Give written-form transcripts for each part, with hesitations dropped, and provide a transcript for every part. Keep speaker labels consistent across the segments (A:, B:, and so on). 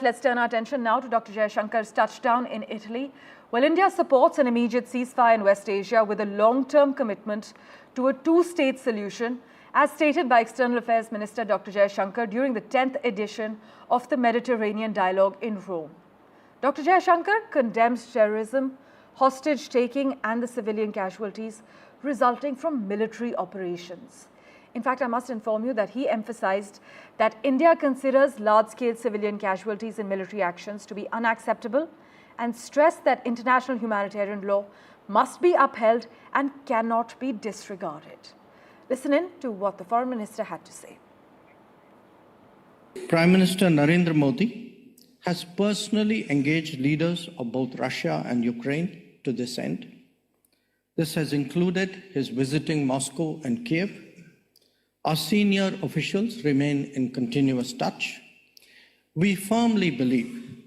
A: Let's turn our attention now to Dr. Jaishankar's touchdown in Italy. Well, India supports an immediate ceasefire in West Asia with a long-term commitment to a two-state solution, as stated by External Affairs Minister Dr. Jaishankar during the 10th edition of the Mediterranean Dialogue in Rome. Dr. Jaishankar condemns terrorism, hostage-taking and the civilian casualties resulting from military operations. In fact, I must inform you that he emphasized that India considers large-scale civilian casualties in military actions to be unacceptable and stressed that international humanitarian law must be upheld and cannot be disregarded. Listen in to what the Foreign Minister had to say.
B: Prime Minister Narendra Modi has personally engaged leaders of both Russia and Ukraine to this end. This has included his visiting Moscow and Kiev. Our senior officials remain in continuous touch. We firmly believe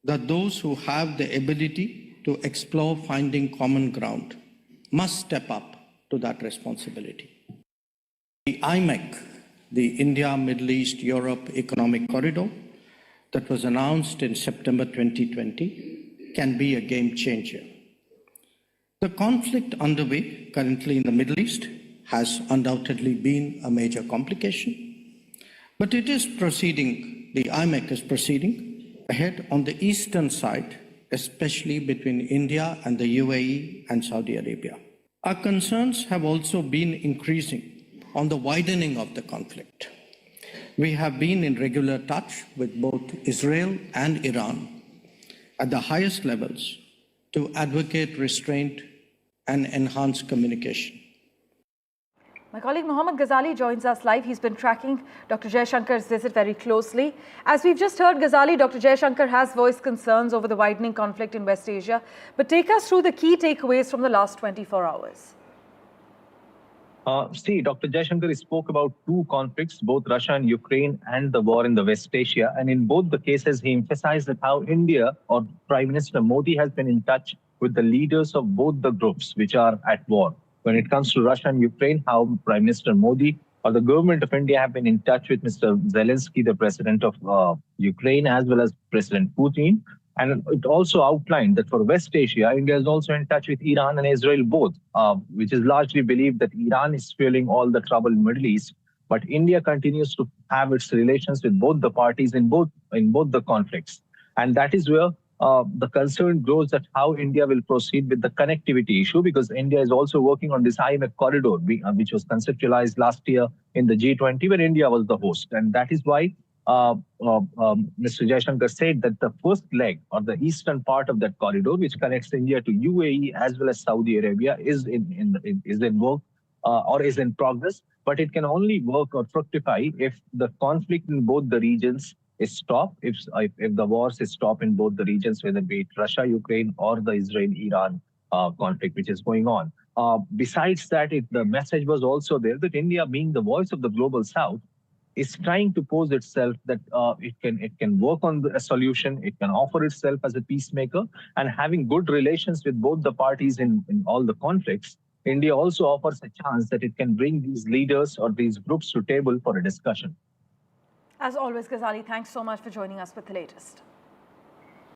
B: that those who have the ability to explore finding common ground must step up to that responsibility. The IMEC, the India, Middle East, Europe Economic Corridor, that was announced in September 2020, can be a game changer. The conflict underway currently in the Middle East has undoubtedly been a major complication, but it is proceeding, the IMEC is proceeding ahead on the eastern side, especially between India and the UAE and Saudi Arabia. Our concerns have also been increasing on the widening of the conflict. We have been in regular touch with both Israel and Iran at the highest levels to advocate restraint and enhance communication.
A: My colleague Mohammad Ghazali joins us live. He's been tracking Dr. Jaishankar's visit very closely. As we've just heard, Ghazali, Dr. Jaishankar has voiced concerns over the widening conflict in West Asia. But take us through the key takeaways from the last 24 hours.
C: Dr. Jaishankar spoke about two conflicts, both Russia and Ukraine, and the war in the West Asia. And in both the cases, he emphasized that how India, or Prime Minister Modi, has been in touch with the leaders of both the groups which are at war. When it comes to Russia and Ukraine, how Prime Minister Modi or the government of India have been in touch with Mr. Zelensky, the president of Ukraine, as well as President Putin. And it also outlined that for West Asia, India is also in touch with Iran and Israel both, which is largely believed that Iran is fueling all the trouble in the Middle East. But India continues to have its relations with both the parties in both the conflicts. And that is where the concern grows that how India will proceed with the connectivity issue, because India is also working on this IMEC corridor, which was conceptualized last year in the G20, where India was the host. And that is why Mr. Jaishankar said that the first leg, or the eastern part of that corridor, which connects India to UAE as well as Saudi Arabia, is in work or is in progress. But it can only work or fructify if the conflict in both the regions is stopped, if the wars is stopped in both the regions, whether it be Russia, Ukraine, or the Israel-Iran conflict which is going on. Besides that, the message was also there that India, being the voice of the global South, is trying to pose itself that it can work on a solution, it can offer itself as a peacemaker, and having good relations with both the parties in all the conflicts, India also offers a chance that it can bring these leaders or these groups to table for a discussion.
A: As always, Ghazali, thanks so much for joining us with the latest.